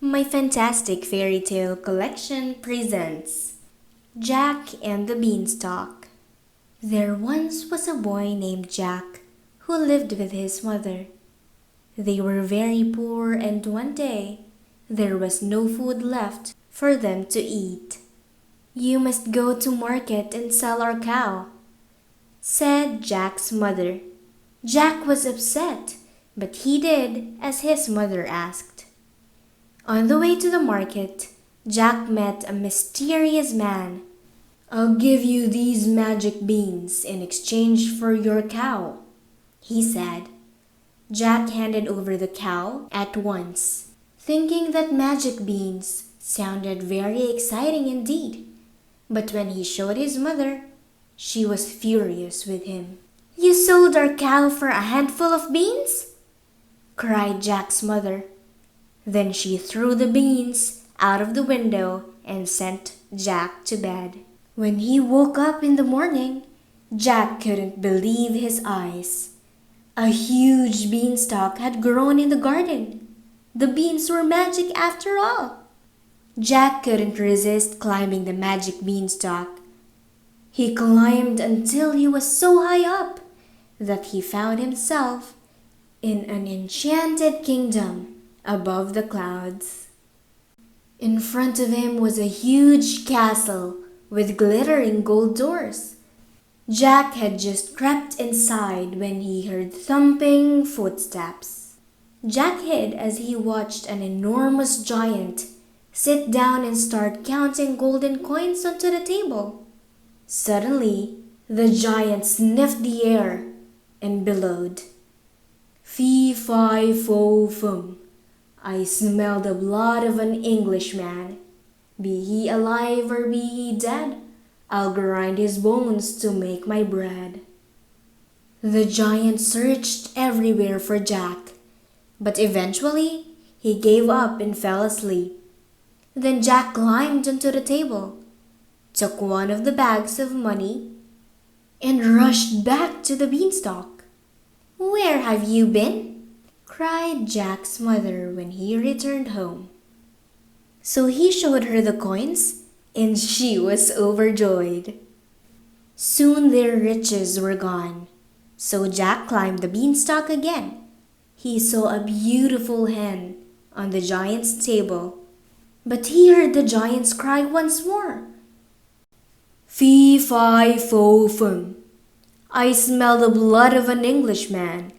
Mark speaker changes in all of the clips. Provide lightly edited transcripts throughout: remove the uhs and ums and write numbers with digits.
Speaker 1: My fantastic fairy tale collection presents Jack and the Beanstalk. There once was a boy named Jack who lived with his mother. They were very poor, and one day there was no food left for them to eat. "You must go to market and sell our cow," said Jack's mother. Jack was upset, but he did as his mother asked. On the way to the market, Jack met a mysterious man. "I'll give you these magic beans in exchange for your cow," he said. Jack handed over the cow at once, thinking that magic beans sounded very exciting indeed. But when he showed his mother, she was furious with him. "You sold our cow for a handful of beans?" cried Jack's mother. Then she threw the beans out of the window and sent Jack to bed. When he woke up in the morning, Jack couldn't believe his eyes. A huge beanstalk had grown in the garden. The beans were magic after all. Jack couldn't resist climbing the magic beanstalk. He climbed until he was so high up that he found himself in an enchanted kingdom above the clouds. In front of him was a huge castle with glittering gold doors. Jack had just crept inside when he heard thumping footsteps. Jack hid as he watched an enormous giant sit down and start counting golden coins onto the table. Suddenly, the giant sniffed the air and bellowed, "Fee, fi, fo, fum. I smell the blood of an Englishman. Be he alive or be he dead, I'll grind his bones to make my bread." The giant searched everywhere for Jack, but eventually he gave up and fell asleep. Then Jack climbed onto the table, took one of the bags of money, and rushed back to the beanstalk. "Where have you been?" cried Jack's mother when he returned home. So he showed her the coins, and she was overjoyed. Soon their riches were gone, so Jack climbed the beanstalk again. He saw a beautiful hen on the giant's table, but he heard the giant's cry once more. "Fee, fi, fo, fum. I smell the blood of an Englishman.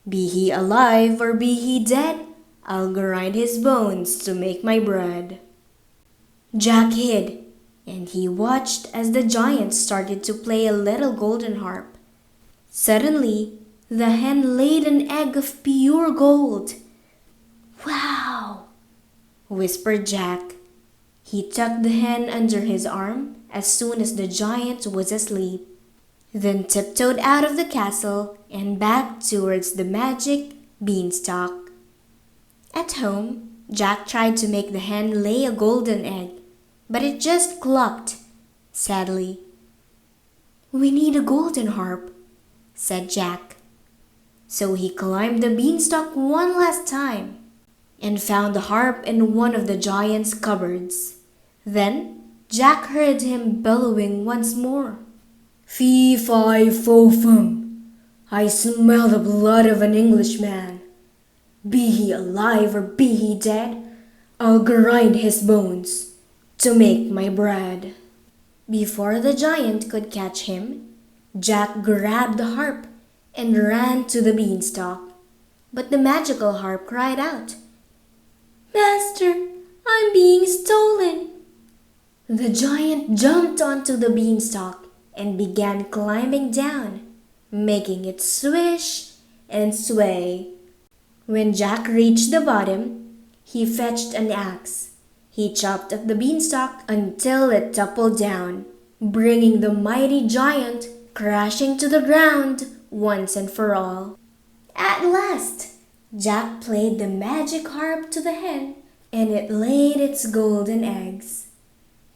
Speaker 1: Be he alive or be he dead, I'll grind his bones to make my bread." Jack hid, and he watched as the giant started to play a little golden harp. Suddenly, the hen laid an egg of pure gold. "Wow!" whispered Jack. He tucked the hen under his arm as soon as the giant was asleep, then tiptoed out of the castle and back towards the magic beanstalk. At home, Jack tried to make the hen lay a golden egg, but it just clucked sadly. "We need a golden harp," said Jack. So he climbed the beanstalk one last time and found the harp in one of the giant's cupboards. Then Jack heard him bellowing once more. "Fee, fi, fo, fum. I smell the blood of an Englishman. Be he alive or be he dead, I'll grind his bones to make my bread." Before the giant could catch him, Jack grabbed the harp and ran to the beanstalk. But the magical harp cried out, "Master, I'm being stolen." The giant jumped onto the beanstalk and began climbing down, making it swish and sway. When Jack reached the bottom, he fetched an axe. He chopped up the beanstalk until it toppled down, bringing the mighty giant crashing to the ground once and for all. At last, Jack played the magic harp to the hen, and it laid its golden eggs.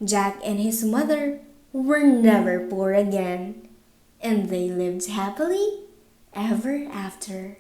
Speaker 1: Jack and his mother were never poor again, and they lived happily ever after.